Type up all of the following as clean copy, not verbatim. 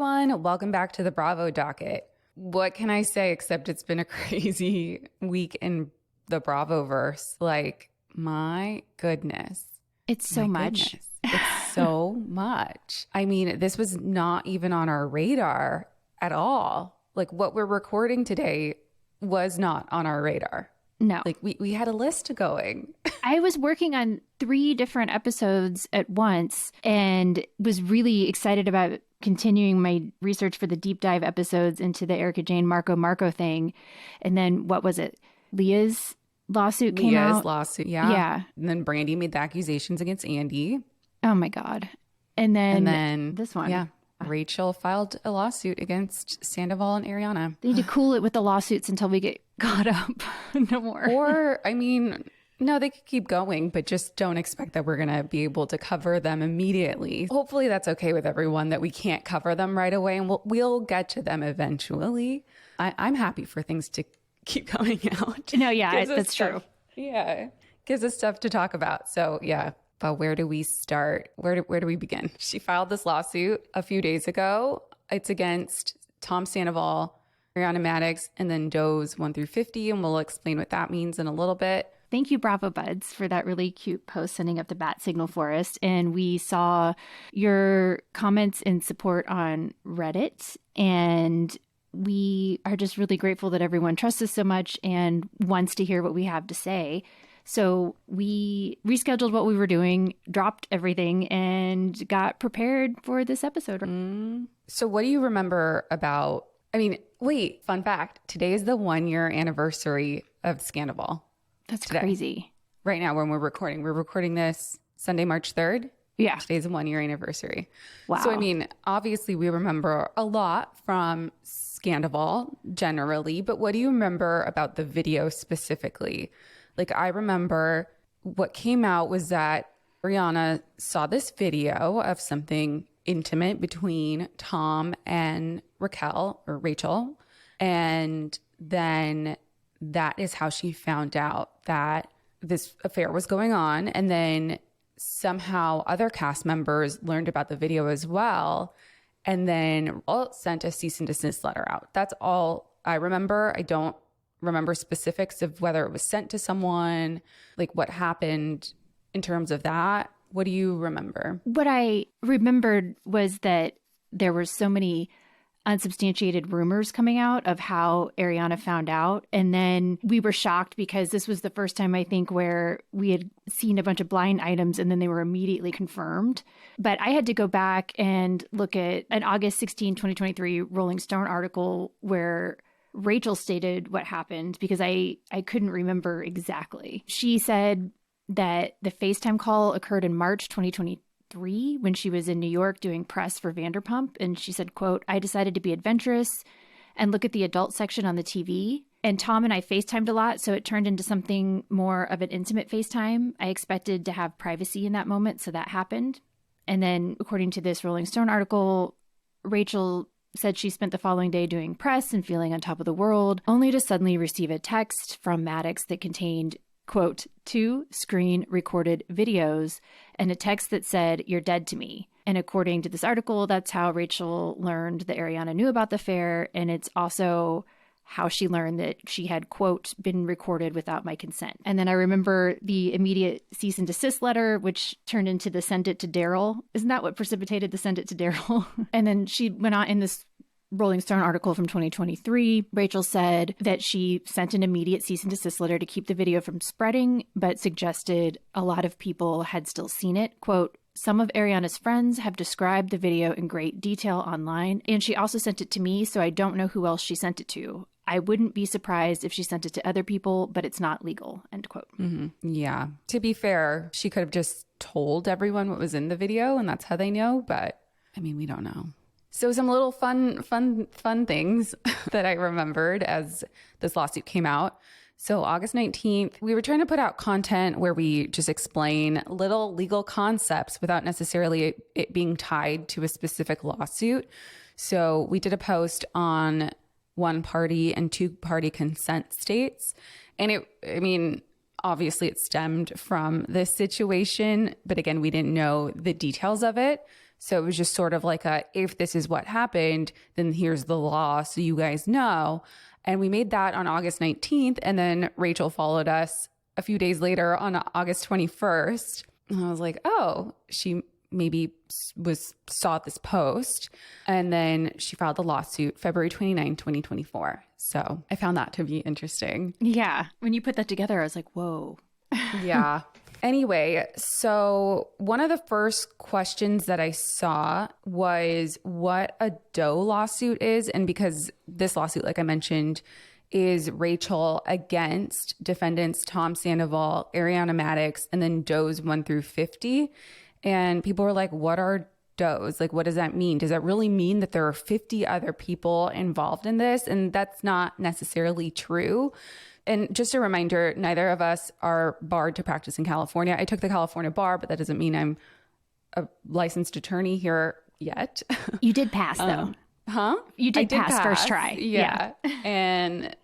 everyone. Welcome back to the Bravo Docket. What can I say except it's been a crazy week in the Bravo-verse. Like, my goodness. It's so much. It's so much. I mean, this was not even on our radar at all. Like, what we're recording today was not on our radar. No. Like, we had a list going. I was working on 3 different episodes at once and was really excited about continuing my research for the deep dive episodes into the Erica Jane Marco thing. And then what was it? Leah's lawsuit came out. Leah's lawsuit, yeah. Yeah. And then Brandy made the accusations against Andy. Oh my God. And then this one. Yeah. Rachel filed a lawsuit against Scandoval and Ariana. They need to cool it with the lawsuits until we get caught up. No more. Or, I mean, no, they could keep going, but just don't expect that we're going to be able to cover them immediately. Hopefully that's okay with everyone that we can't cover them right away, and we'll get to them eventually. I'm happy for things to keep coming out. No, yeah, that's true. Yeah. Gives us stuff to talk about. So, yeah. But where do we start? Where do we begin? She filed this lawsuit a few days ago. It's against Tom Sandoval, Ariana Madix, and then Doe's 1 through 50, and we'll explain what that means in a little bit. Thank you, Bravo Buds, for that really cute post sending up the bat signal for us. And we saw your comments in support on Reddit, and we are just really grateful that everyone trusts us so much and wants to hear what we have to say. So we rescheduled what we were doing, dropped everything, and got prepared for this episode. So what do you remember about, wait, fun fact. Today is the 1-year anniversary of Scandoval. That's crazy. Right now when we're recording this Sunday, March 3rd. Yeah. Today's a 1-year anniversary. Wow. So, obviously we remember a lot from Scandoval generally, but what do you remember about the video specifically? Like, I remember what came out was that Ariana saw this video of something intimate between Tom and Rachel. And then that is how she found out that this affair was going on. And then somehow other cast members learned about the video as well. And then sent a cease and desist letter out. That's all I remember. I don't remember specifics of whether it was sent to someone, like what happened in terms of that. What do you remember? What I remembered was that there were so many unsubstantiated rumors coming out of how Ariana found out. And then we were shocked because this was the first time, I think, where we had seen a bunch of blind items and then they were immediately confirmed. But I had to go back and look at an August 16, 2023 Rolling Stone article where Rachel stated what happened because I couldn't remember exactly. She said that the FaceTime call occurred in March 2023 when she was in New York doing press for Vanderpump. And she said, quote, "I decided to be adventurous and look at the adult section on the TV. And Tom and I FaceTimed a lot, so it turned into something more of an intimate FaceTime. I expected to have privacy in that moment, so that happened." And then, according to this Rolling Stone article, Rachel said she spent the following day doing press and feeling on top of the world, only to suddenly receive a text from Madix that contained, quote, 2 screen-recorded videos and a text that said, "You're dead to me." And according to this article, that's how Rachel learned that Ariana knew about the affair, and it's also how she learned that she had, quote, "been recorded without my consent." And then I remember the immediate cease and desist letter, which turned into the send it to Daryl. Isn't that what precipitated the send it to Daryl? And then she went on in this Rolling Stone article from 2023. Rachel said that she sent an immediate cease and desist letter to keep the video from spreading, but suggested a lot of people had still seen it. Quote, "Some of Ariana's friends have described the video in great detail online, and she also sent it to me, so I don't know who else she sent it to. I wouldn't be surprised if she sent it to other people, but it's not legal," end quote. Mm-hmm. Yeah. To be fair, she could have just told everyone what was in the video, and that's how they know. But, we don't know. So some little fun things that I remembered as this lawsuit came out. So August 19th, we were trying to put out content where we just explain little legal concepts without necessarily it being tied to a specific lawsuit. So we did a post on 1-party and 2-party consent states. And obviously it stemmed from this situation, but again, we didn't know the details of it. So it was just sort of like if this is what happened, then here's the law so you guys know. And we made that on August 19th. And then Rachel followed us a few days later on August 21st. And I was like, oh, she maybe saw this post. And then she filed the lawsuit February 29, 2024. So I found that to be interesting. Yeah. When you put that together, I was like, whoa. Yeah. Anyway, so one of the first questions that I saw was what a Doe lawsuit is. And because this lawsuit, like I mentioned, is Rachel against defendants Tom Sandoval, Ariana Maddox, and then Does 1 through 50. And people were like, what are Does? Like, what does that mean? Does that really mean that there are 50 other people involved in this? And that's not necessarily true. And just a reminder, neither of us are barred to practice in California. I took the California bar, but that doesn't mean I'm a licensed attorney here yet. You did pass, though. You did pass first try. Yeah. And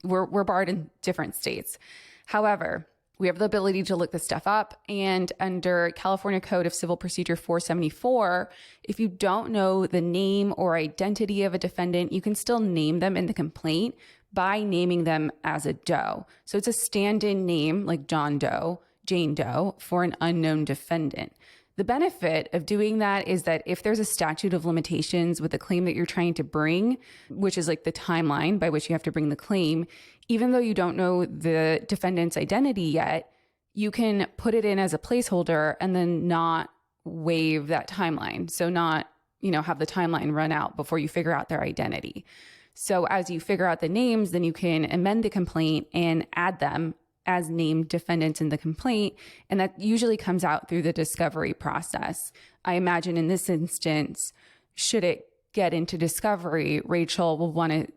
we're barred in different states. However, we have the ability to look this stuff up. And under California Code of Civil Procedure 474, if you don't know the name or identity of a defendant, you can still name them in the complaint by naming them as a Doe. So it's a stand-in name like John Doe, Jane Doe for an unknown defendant. The benefit of doing that is that if there's a statute of limitations with the claim that you're trying to bring, which is like the timeline by which you have to bring the claim, even though you don't know the defendant's identity yet, you can put it in as a placeholder and then not waive that timeline. So not, have the timeline run out before you figure out their identity. So as you figure out the names, then you can amend the complaint and add them as named defendants in the complaint. And that usually comes out through the discovery process. I imagine in this instance, should it get into discovery, Rachel will want to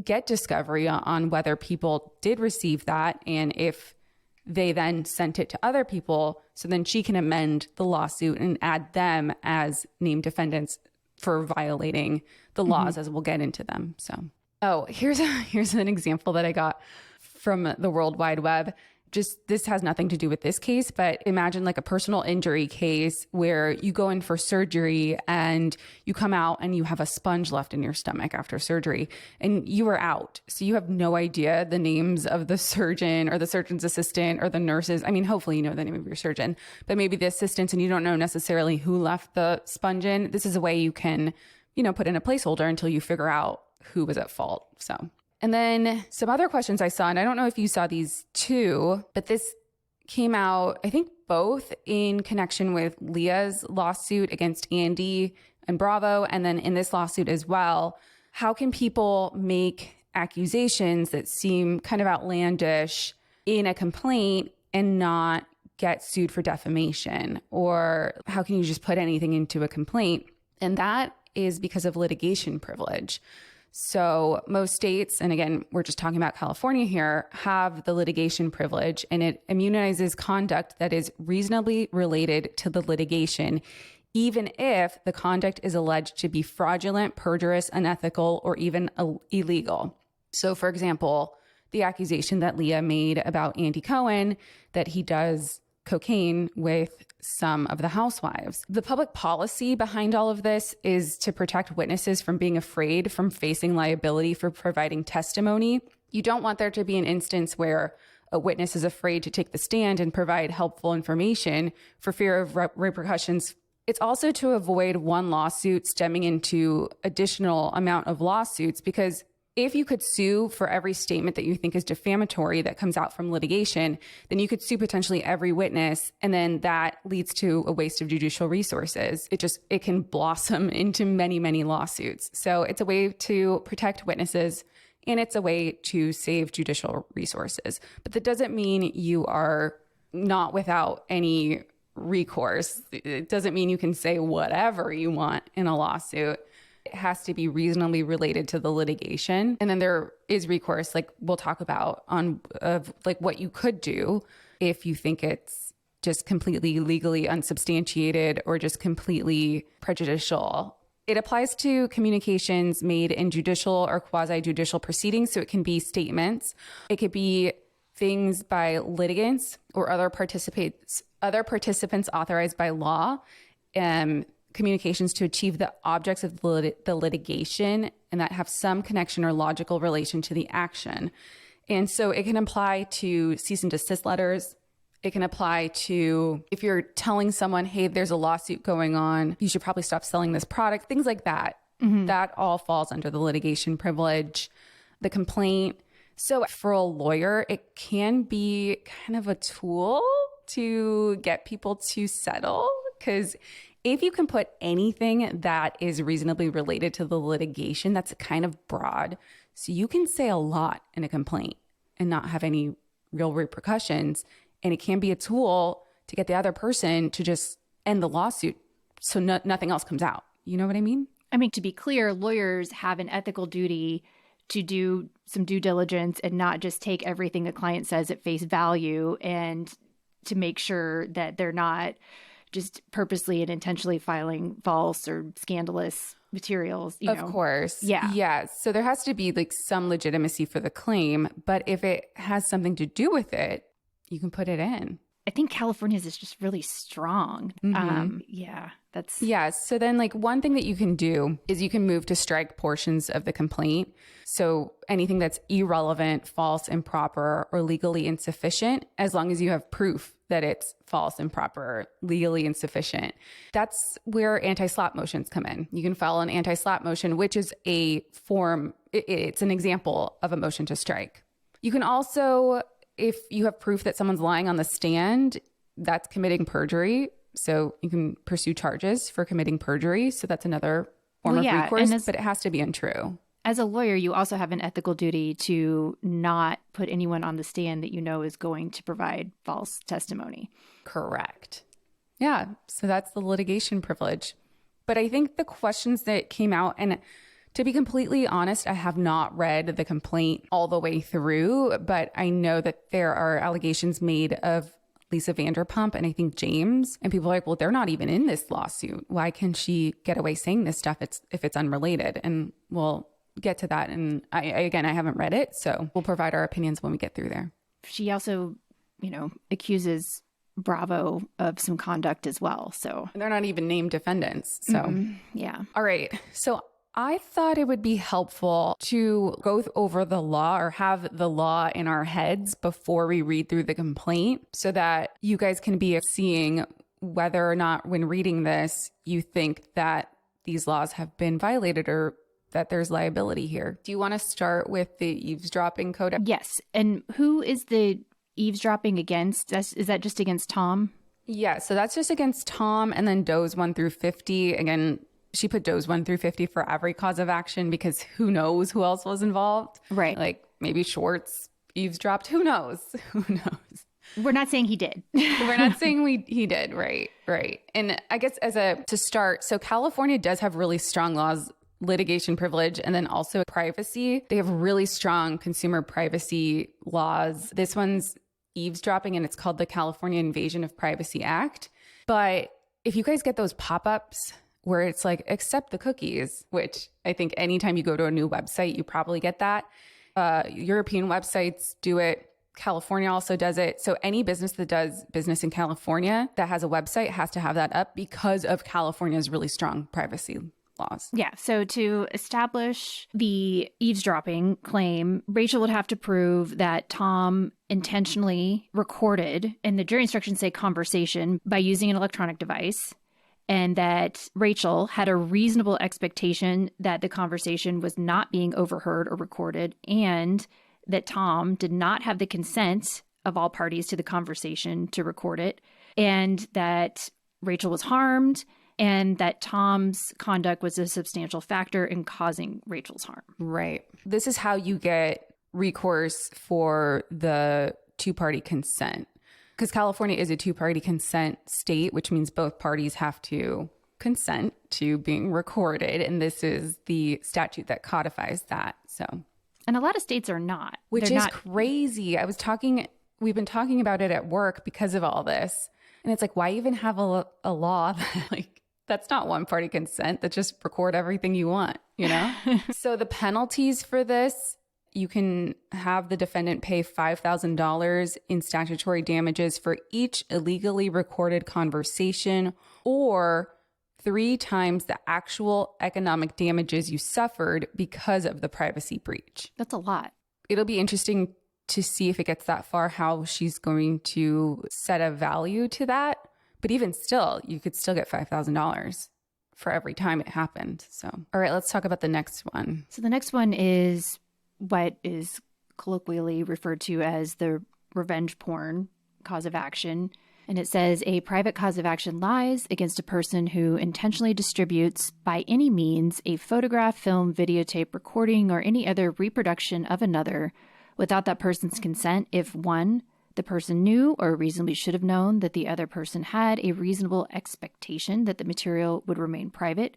get discovery on whether people did receive that and if they then sent it to other people. So then she can amend the lawsuit and add them as named defendants for violating the laws, as we'll get into them. So, here's an example that I got from the World Wide Web. Just this has nothing to do with this case, but imagine like a personal injury case where you go in for surgery and you come out and you have a sponge left in your stomach after surgery and you are out. So you have no idea the names of the surgeon or the surgeon's assistant or the nurses. I mean, hopefully you know the name of your surgeon, but maybe the assistants and you don't know necessarily who left the sponge in. This is a way you can, put in a placeholder until you figure out who was at fault. So. And then some other questions I saw, and I don't know if you saw these too, but this came out, I think, both in connection with Leah's lawsuit against Andy and Bravo, and then in this lawsuit as well. How can people make accusations that seem kind of outlandish in a complaint and not get sued for defamation? Or how can you just put anything into a complaint? And that is because of litigation privilege. So most states, and again, we're just talking about California here, have the litigation privilege, and it immunizes conduct that is reasonably related to the litigation, even if the conduct is alleged to be fraudulent, perjurious, unethical, or even illegal. So for example, the accusation that Leah made about Andy Cohen, that he does cocaine with some of the housewives. The public policy behind all of this is to protect witnesses from being afraid from facing liability for providing testimony. You don't want there to be an instance where a witness is afraid to take the stand and provide helpful information for fear of repercussions. It's also to avoid one lawsuit stemming into additional amount of lawsuits, because if you could sue for every statement that you think is defamatory that comes out from litigation, then you could sue potentially every witness, and then that leads to a waste of judicial resources. It can blossom into many, many lawsuits. So it's a way to protect witnesses, and it's a way to save judicial resources. But that doesn't mean you are not without any recourse. It doesn't mean you can say whatever you want in a lawsuit. It has to be reasonably related to the litigation. And then there is recourse, like we'll talk about, of what you could do if you think it's just completely legally unsubstantiated or just completely prejudicial. It applies to communications made in judicial or quasi-judicial proceedings. So it can be statements. It could be things by litigants or other participants authorized by law. communications to achieve the objects of the litigation and that have some connection or logical relation to the action. And so it can apply to cease and desist letters. It can apply to if you're telling someone, hey, there's a lawsuit going on, you should probably stop selling this product, things like that. That all falls under the litigation privilege, the complaint. So for a lawyer, it can be kind of a tool to get people to settle, because if you can put anything that is reasonably related to the litigation, that's kind of broad. So you can say a lot in a complaint and not have any real repercussions. And it can be a tool to get the other person to just end the lawsuit so nothing else comes out. You know what I mean? I mean, to be clear, lawyers have an ethical duty to do some due diligence and not just take everything a client says at face value, and to make sure that they're not just purposely and intentionally filing false or scandalous materials. Of course. Yeah. Yeah. So there has to be like some legitimacy for the claim, but if it has something to do with it, you can put it in. I think California's is just really strong. Yeah. So then like one thing that you can do is you can move to strike portions of the complaint. So anything that's irrelevant, false, improper, or legally insufficient, as long as you have proof that it's false, improper, legally insufficient. That's where anti-slap motions come in. You can file an anti-slap motion, which is a form, it's an example of a motion to strike. You can also, if you have proof that someone's lying on the stand, that's committing perjury. So you can pursue charges for committing perjury. So that's another form of recourse, but it has to be untrue. As a lawyer, you also have an ethical duty to not put anyone on the stand that you know is going to provide false testimony. Correct. Yeah. So that's the litigation privilege. But I think the questions that came out, and to be completely honest, I have not read the complaint all the way through, but I know that there are allegations made of Lisa Vanderpump and I think James, and people are like, well, they're not even in this lawsuit. Why can she get away saying this stuff if it's unrelated? And we'll get to that. And I haven't read it, so we'll provide our opinions when we get through there. She also, accuses Bravo of some conduct as well. So they're not even named defendants. So yeah. All right. So I thought it would be helpful to go over the law or have the law in our heads before we read through the complaint so that you guys can be seeing whether or not when reading this, you think that these laws have been violated or that there's liability here. Do you want to start with the eavesdropping code? Yes. And who is the eavesdropping against? Is that just against Tom? Yeah. So that's just against Tom, and then Does 1 through 50. Again, she put Does 1 through 50 for every cause of action because who knows who else was involved? Right. Like maybe Schwartz eavesdropped. Who knows? Who knows? We're not saying he did. We're not saying he did. Right. Right. And I guess to start, so California does have really strong laws, litigation privilege, and then also privacy. They have really strong consumer privacy laws. This one's eavesdropping, and it's called the California Invasion of Privacy Act. But if you guys get those pop-ups where it's like, accept the cookies, which I think anytime you go to a new website, you probably get that. European websites do it. California also does it. So any business that does business in California that has a website has to have that up because of California's really strong privacy laws. Yeah. So to establish the eavesdropping claim, Rachel would have to prove that Tom intentionally recorded, and the jury instructions say conversation, by using an electronic device, and that Rachel had a reasonable expectation that the conversation was not being overheard or recorded, and that Tom did not have the consent of all parties to the conversation to record it, and that Rachel was harmed, and that Tom's conduct was a substantial factor in causing Rachel's harm. Right. This is how you get recourse for the two-party consent. Because California is a two-party consent state, which means both parties have to consent to being recorded. And this is the statute that codifies that. So, and a lot of states are not. Which is crazy. We've been talking about it at work because of all this. And it's like, why even have a law that that's not one-party consent, that just record everything you want, So the penalties for this, you can have the defendant pay $5,000 in statutory damages for each illegally recorded conversation, or 3 times the actual economic damages you suffered because of the privacy breach. That's a lot. It'll be interesting to see if it gets that far, how she's going to set a value to that. But even still, you could still get $5,000 for every time it happened. So, all right, let's talk about the next one. So the next one is what is colloquially referred to as the revenge porn cause of action. And it says a private cause of action lies against a person who intentionally distributes by any means a photograph, film, videotape, recording, or any other reproduction of another without that person's consent if 1, the person knew or reasonably should have known that the other person had a reasonable expectation that the material would remain private,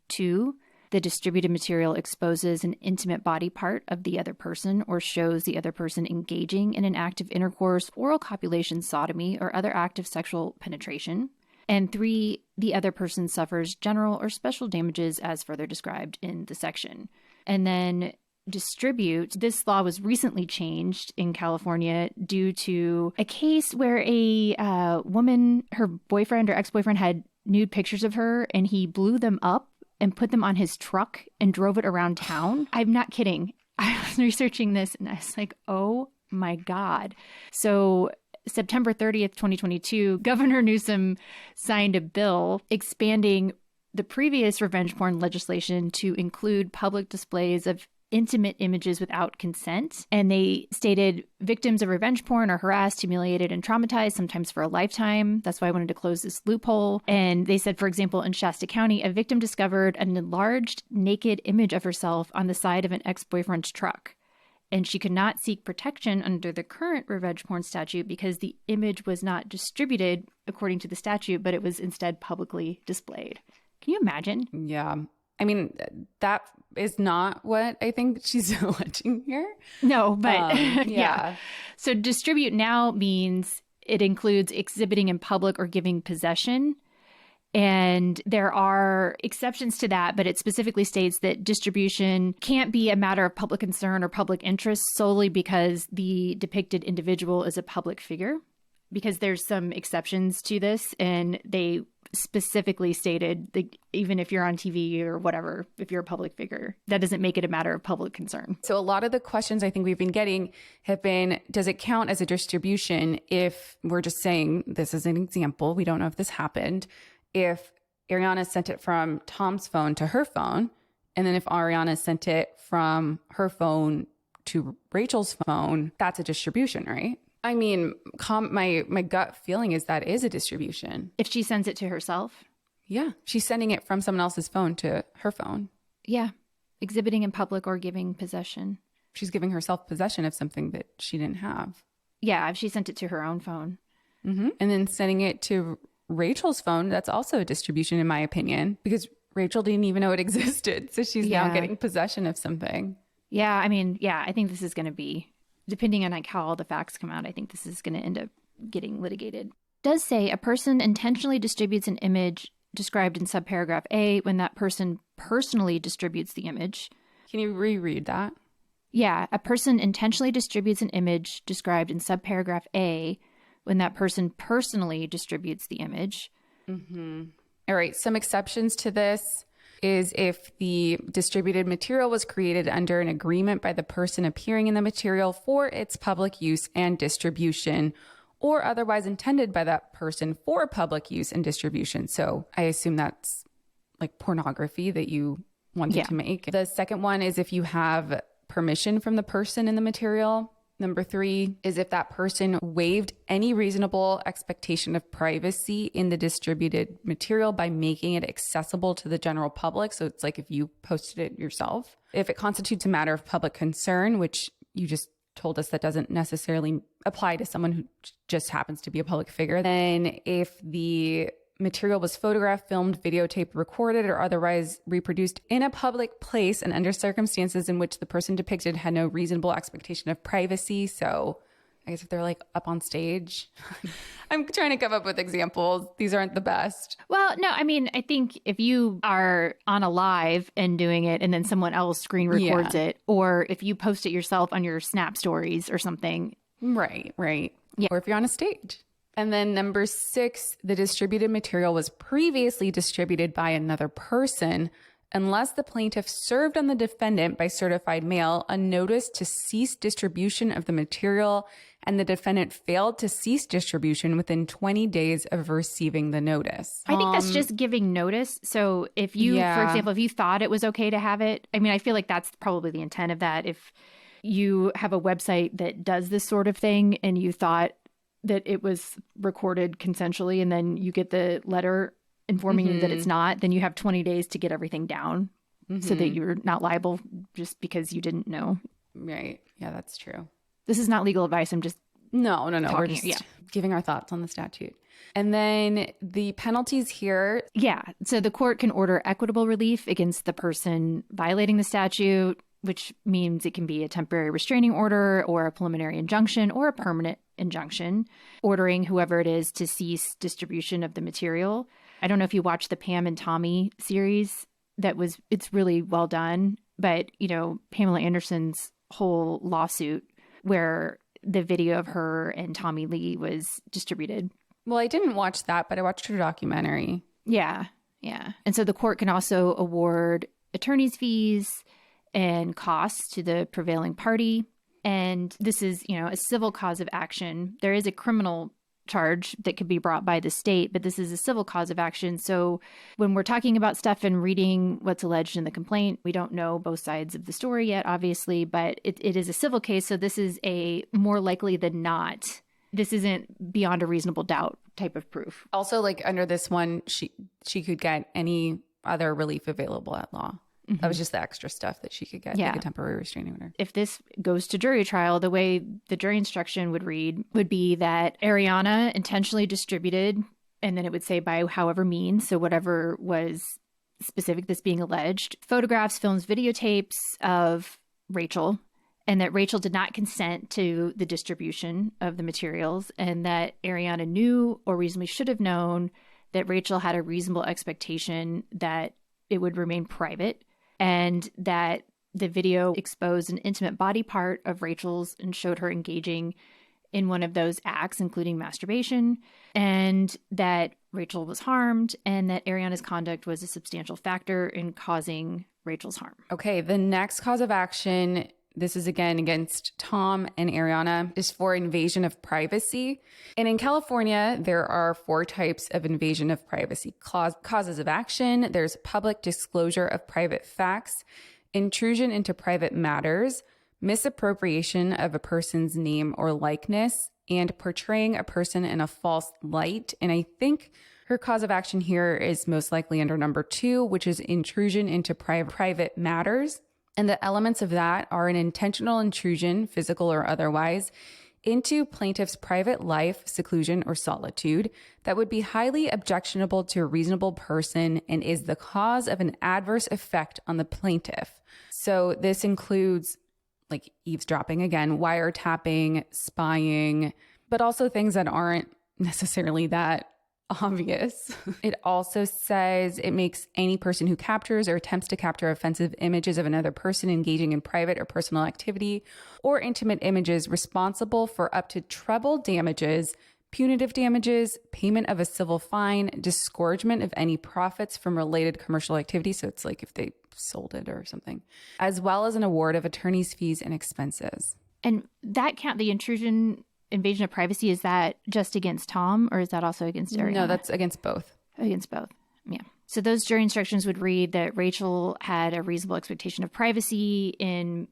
2, the distributed material exposes an intimate body part of the other person or shows the other person engaging in an act of intercourse, oral copulation, sodomy, or other act of sexual penetration. And 3, the other person suffers general or special damages as further described in the section. And then distribute. This law was recently changed in California due to a case where a woman, her boyfriend or ex-boyfriend had nude pictures of her and he blew them up and put them on his truck and drove it around town. I'm not kidding. I was researching this and I was like, oh my God. So September 30th, 2022, Governor Newsom signed a bill expanding the previous revenge porn legislation to include public displays of intimate images without consent. And they stated victims of revenge porn are harassed, humiliated, and traumatized, sometimes for a lifetime. That's why I wanted to close this loophole. And they said, for example, in Shasta County, a victim discovered an enlarged naked image of herself on the side of an ex-boyfriend's truck. And she could not seek protection under the current revenge porn statute because the image was not distributed according to the statute, but it was instead publicly displayed. Can you imagine? Yeah. I mean, that is not what I think she's alleging here. No, but yeah. So distribute now means it includes exhibiting in public or giving possession. And there are exceptions to that, but it specifically states that distribution can't be a matter of public concern or public interest solely because the depicted individual is a public figure. Because there's some exceptions to this, and they specifically stated that even if you're on TV or whatever, if you're a public figure, that doesn't make it a matter of public concern. So a lot of the questions I think we've been getting have been, does it count as a distribution if we're just saying, this is an example, we don't know if this happened, if Ariana sent it from Tom's phone to her phone, and then if Ariana sent it from her phone to Rachel's phone, that's a distribution, right? I mean, my gut feeling is that is a distribution. If she sends it to herself? Yeah. She's sending it from someone else's phone to her phone. Yeah. Exhibiting in public or giving possession. She's giving herself possession of something that she didn't have. Yeah, if she sent it to her own phone. Mm-hmm. And then sending it to Rachel's phone, that's also a distribution in my opinion, because Rachel didn't even know it existed. So she's now getting possession of something. Yeah, I mean, I think this is going to be, depending on like how all the facts come out, I think this is going to end up getting litigated. It does say a person intentionally distributes an image described in subparagraph A when that person personally distributes the image. Can you reread that? Yeah, a person intentionally distributes an image described in subparagraph A when that person personally distributes the image. Mm-hmm. All right, some exceptions to this is if the distributed material was created under an agreement by the person appearing in the material for its public use and distribution, or otherwise intended by that person for public use and distribution. So I assume that's like pornography that you wanted to make. The second one is if you have permission from the person in the material. Number 3 is if that person waived any reasonable expectation of privacy in the distributed material by making it accessible to the general public. So it's like if you posted it yourself. If it constitutes a matter of public concern, which you just told us that doesn't necessarily apply to someone who just happens to be a public figure. Then if the material was photographed, filmed, videotaped, recorded, or otherwise reproduced in a public place and under circumstances in which the person depicted had no reasonable expectation of privacy. So I guess if they're like up on stage, I'm trying to come up with examples. These aren't the best. Well, no, I mean, I think if you are on a live and doing it and then someone else screen records it, or if you post it yourself on your Snap stories or something. Right. Yeah. Or if you're on a stage. And then number 6, the distributed material was previously distributed by another person unless the plaintiff served on the defendant by certified mail a notice to cease distribution of the material and the defendant failed to cease distribution within 20 days of receiving the notice. I think that's just giving notice. So if you, for example, if you thought it was okay to have it, I mean, I feel like that's probably the intent of that. If you have a website that does this sort of thing and you thought that it was recorded consensually and then you get the letter informing you that it's not, then you have 20 days to get everything down so that you're not liable just because you didn't know. Right. Yeah, that's true. This is not legal advice. I'm just No. We're just giving our thoughts on the statute. And then the penalties here. Yeah. So the court can order equitable relief against the person violating the statute, which means it can be a temporary restraining order or a preliminary injunction or a permanent injunction, ordering whoever it is to cease distribution of the material. I don't know if you watched the Pam and Tommy series. It's really well done. But, Pamela Anderson's whole lawsuit where the video of her and Tommy Lee was distributed. Well, I didn't watch that, but I watched her documentary. Yeah. And so the court can also award attorney's fees and costs to the prevailing party. And this is, a civil cause of action. There is a criminal charge that could be brought by the state, but this is a civil cause of action. So when we're talking about stuff and reading what's alleged in the complaint, we don't know both sides of the story yet, obviously, but it is a civil case. So this is a more likely than not, this isn't beyond a reasonable doubt type of proof. Also, like under this one, she could get any other relief available at law. That was just the extra stuff that she could get, like a temporary restraining order. If this goes to jury trial, the way the jury instruction would read would be that Ariana intentionally distributed, and then it would say by however means, so whatever was specific that's being alleged, photographs, films, videotapes of Rachel, and that Rachel did not consent to the distribution of the materials, and that Ariana knew or reasonably should have known that Rachel had a reasonable expectation that it would remain private, and that the video exposed an intimate body part of Rachel's and showed her engaging in one of those acts, including masturbation, and that Rachel was harmed, and that Ariana's conduct was a substantial factor in causing Rachel's harm. Okay, the next cause of action, this is again against Tom and Ariana, is for invasion of privacy. And in California, there are 4 types of invasion of privacy causes of action. There's public disclosure of private facts, intrusion into private matters, misappropriation of a person's name or likeness, and portraying a person in a false light. And I think her cause of action here is most likely under number 2, which is intrusion into private matters. And the elements of that are an intentional intrusion, physical or otherwise, into plaintiff's private life, seclusion, or solitude that would be highly objectionable to a reasonable person and is the cause of an adverse effect on the plaintiff. So this includes like eavesdropping, again, wiretapping, spying, but also things that aren't necessarily that obvious. It also says it makes any person who captures or attempts to capture offensive images of another person engaging in private or personal activity or intimate images responsible for up to treble damages, punitive damages, payment of a civil fine, disgorgement of any profits from related commercial activity. So it's like if they sold it or something, as well as an award of attorney's fees and expenses. And that the invasion of privacy, is that just against Tom or is that also against Ariana? No, that's against both. Against both. Yeah. So those jury instructions would read that Rachel had a reasonable expectation of privacy in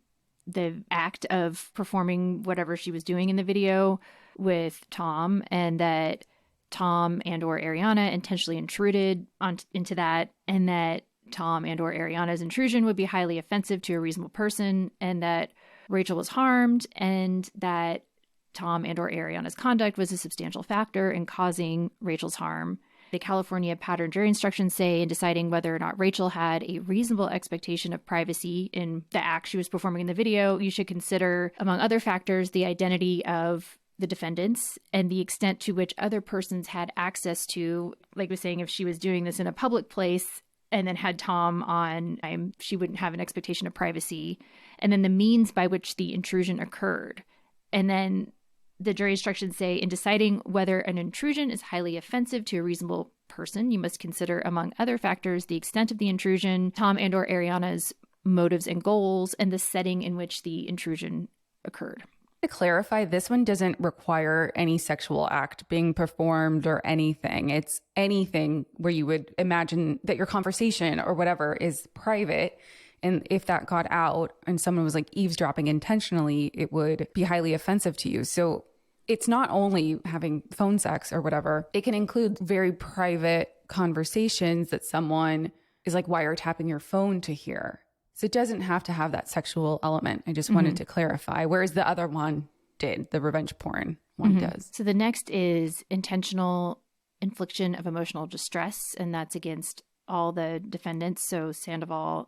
the act of performing whatever she was doing in the video with Tom, and that Tom and or Ariana intentionally intruded into that, and that Tom and or Ariana's intrusion would be highly offensive to a reasonable person, and that Rachel was harmed, and that Tom and or Ariana's conduct was a substantial factor in causing Rachel's harm. The California pattern jury instructions say in deciding whether or not Rachel had a reasonable expectation of privacy in the act she was performing in the video, you should consider, among other factors, the identity of the defendants and the extent to which other persons had access to, like I was saying, if she was doing this in a public place and then had Tom on, she wouldn't have an expectation of privacy. And then the means by which the intrusion occurred. And then the jury instructions say, in deciding whether an intrusion is highly offensive to a reasonable person, you must consider, among other factors, the extent of the intrusion, Tom and or Ariana's motives and goals, and the setting in which the intrusion occurred. To clarify, this one doesn't require any sexual act being performed or anything. It's anything where you would imagine that your conversation or whatever is private. And if that got out and someone was like eavesdropping intentionally, it would be highly offensive to you. So it's not only having phone sex or whatever. It can include very private conversations that someone is like wiretapping your phone to hear. So it doesn't have to have that sexual element. I just wanted to clarify. Whereas the other one did, the revenge porn one does. So the next is intentional infliction of emotional distress. And that's against all the defendants. So Scandoval,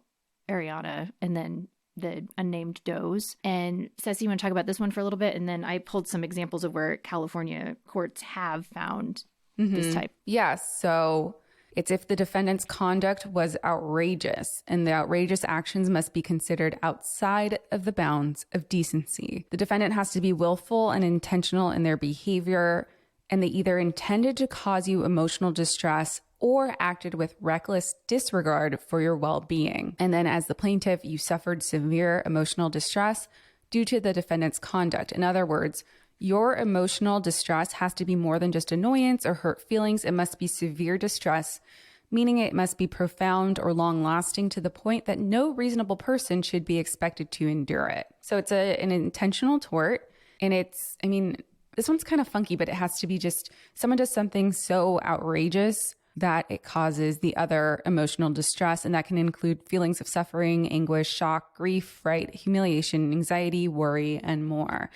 Ariana, and then the unnamed does. And Cesie, you want to talk about this one for a little bit? And then I pulled some examples of where California courts have found this type. Yes. So it's if the defendant's conduct was outrageous, and the outrageous actions must be considered outside of the bounds of decency. The defendant has to be willful and intentional in their behavior, and they either intended to cause you emotional distress or acted with reckless disregard for your well-being. And then as the plaintiff, you suffered severe emotional distress due to the defendant's conduct. In other words, your emotional distress has to be more than just annoyance or hurt feelings. It must be severe distress, meaning it must be profound or long-lasting to the point that no reasonable person should be expected to endure it. So it's an intentional tort, and this one's kind of funky, but it has to be just someone does something so outrageous that it causes the other emotional distress, and that can include feelings of suffering, anguish, shock, grief, fright, humiliation, anxiety, worry, and more.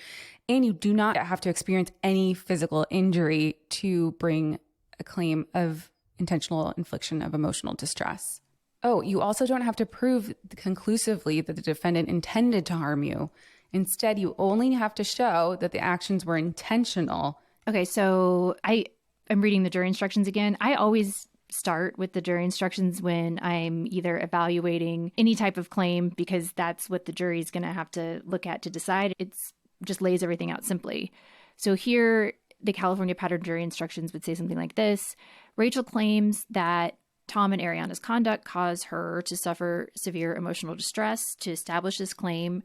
And you do not have to experience any physical injury to bring a claim of intentional infliction of emotional distress. Oh, you also don't have to prove conclusively that the defendant intended to harm you. Instead, you only have to show that the actions were intentional. Okay, so I'm reading the jury instructions again. I always start with the jury instructions when I'm either evaluating any type of claim, because that's what the jury is going to have to look at to decide. It's just lays everything out simply. So here, the California pattern jury instructions would say something like this. Rachel claims that Tom and Ariana's conduct caused her to suffer severe emotional distress. To establish this claim,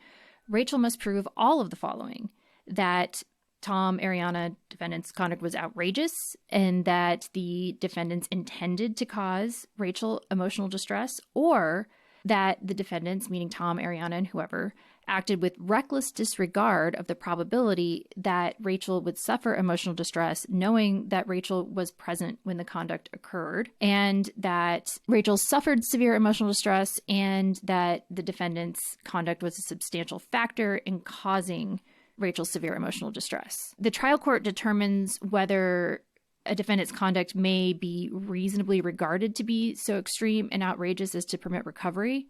Rachel must prove all of the following: that Tom, Ariana, defendant's conduct was outrageous, and that the defendants intended to cause Rachel emotional distress, or that the defendants, meaning Tom, Ariana, and whoever, acted with reckless disregard of the probability that Rachel would suffer emotional distress, knowing that Rachel was present when the conduct occurred, and that Rachel suffered severe emotional distress, and that the defendant's conduct was a substantial factor in causing Rachel's severe emotional distress. The trial court determines whether a defendant's conduct may be reasonably regarded to be so extreme and outrageous as to permit recovery.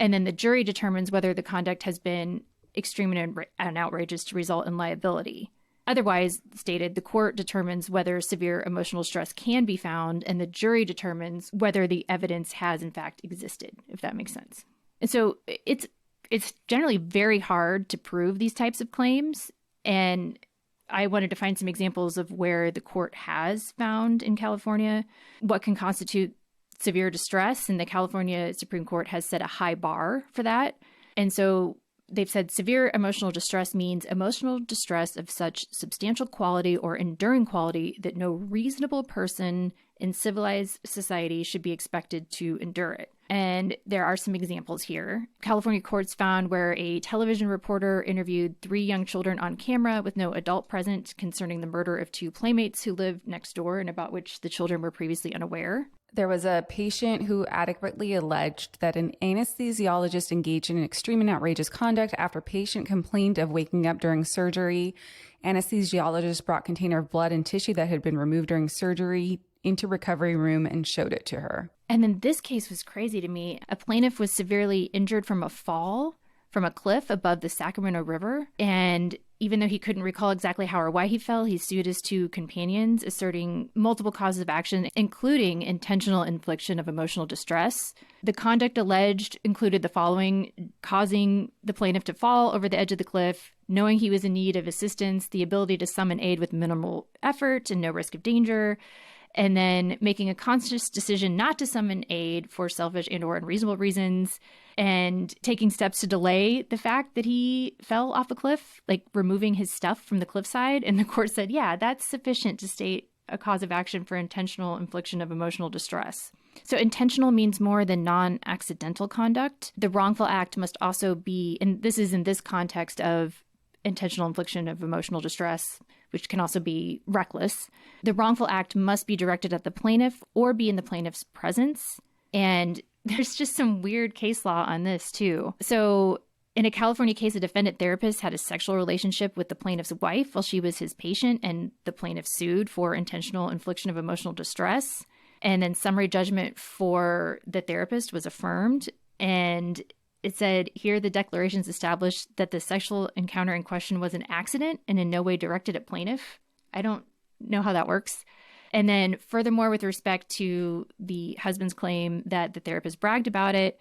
And then the jury determines whether the conduct has been extreme and outrageous to result in liability. Otherwise stated, the court determines whether severe emotional stress can be found, and the jury determines whether the evidence has in fact existed, if that makes sense. And so it's generally very hard to prove these types of claims. And I wanted to find some examples of where the court has found in California what can constitute severe distress. And the California Supreme Court has set a high bar for that. And so they've said severe emotional distress means emotional distress of such substantial quality or enduring quality that no reasonable person in civilized society should be expected to endure it. And there are some examples here. California courts found where a television reporter interviewed 3 young children on camera with no adult present concerning the murder of 2 playmates who lived next door and about which the children were previously unaware. There was a patient who adequately alleged that an anesthesiologist engaged in extreme and outrageous conduct after patient complained of waking up during surgery. Anesthesiologist brought a container of blood and tissue that had been removed during surgery into recovery room and showed it to her. And then this case was crazy to me. A plaintiff was severely injured from a fall from a cliff above the Sacramento River. And even though he couldn't recall exactly how or why he fell, he sued his 2 companions, asserting multiple causes of action, including intentional infliction of emotional distress. The conduct alleged included the following: causing the plaintiff to fall over the edge of the cliff, knowing he was in need of assistance, the ability to summon aid with minimal effort and no risk of danger, and then making a conscious decision not to summon aid for selfish and or unreasonable reasons, and taking steps to delay the fact that he fell off a cliff, like removing his stuff from the cliffside. And the court said, yeah, that's sufficient to state a cause of action for intentional infliction of emotional distress. So intentional means more than non-accidental conduct. The wrongful act must also be, and this is in this context of intentional infliction of emotional distress, which can also be reckless. The wrongful act must be directed at the plaintiff or be in the plaintiff's presence. And there's just some weird case law on this too. So in a California case, a defendant therapist had a sexual relationship with the plaintiff's wife while she was his patient, and the plaintiff sued for intentional infliction of emotional distress. And then summary judgment for the therapist was affirmed. And it said here the declarations established that the sexual encounter in question was an accident and in no way directed at plaintiff. I don't know how that works. And then furthermore, with respect to the husband's claim that the therapist bragged about it,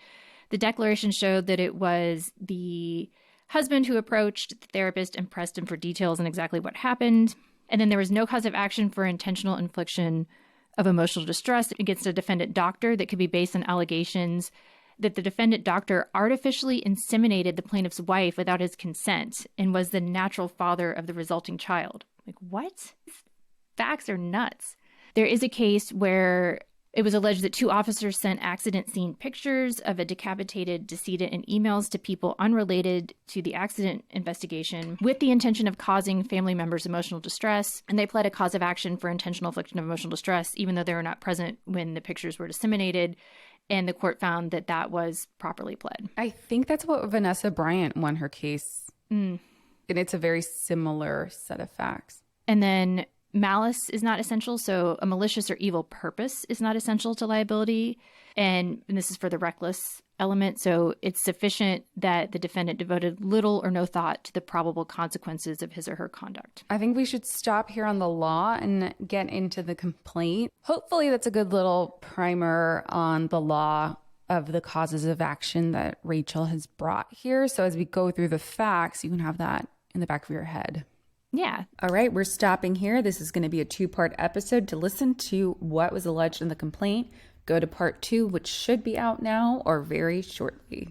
the declaration showed that it was the husband who approached the therapist and pressed him for details on exactly what happened. And then there was no cause of action for intentional infliction of emotional distress against a defendant doctor that could be based on allegations that the defendant doctor artificially inseminated the plaintiff's wife without his consent and was the natural father of the resulting child. Like, what? Facts are nuts. There is a case where it was alleged that 2 officers sent accident scene pictures of a decapitated decedent in emails to people unrelated to the accident investigation with the intention of causing family members emotional distress. And they pled a cause of action for intentional infliction of emotional distress, even though they were not present when the pictures were disseminated. And the court found that that was properly pled. I think that's what Vanessa Bryant won her case. And it's a very similar set of facts. And then malice is not essential. So a malicious or evil purpose is not essential to liability. And this is for the reckless element. So it's sufficient that the defendant devoted little or no thought to the probable consequences of his or her conduct. I think we should stop here on the law and get into the complaint. Hopefully that's a good little primer on the law of the causes of action that Rachel has brought here. So as we go through the facts, you can have that in the back of your head. Yeah. All right, we're stopping here. This is going to be a 2-part episode. To listen to what was alleged in the complaint, go to part 2, which should be out now or very shortly.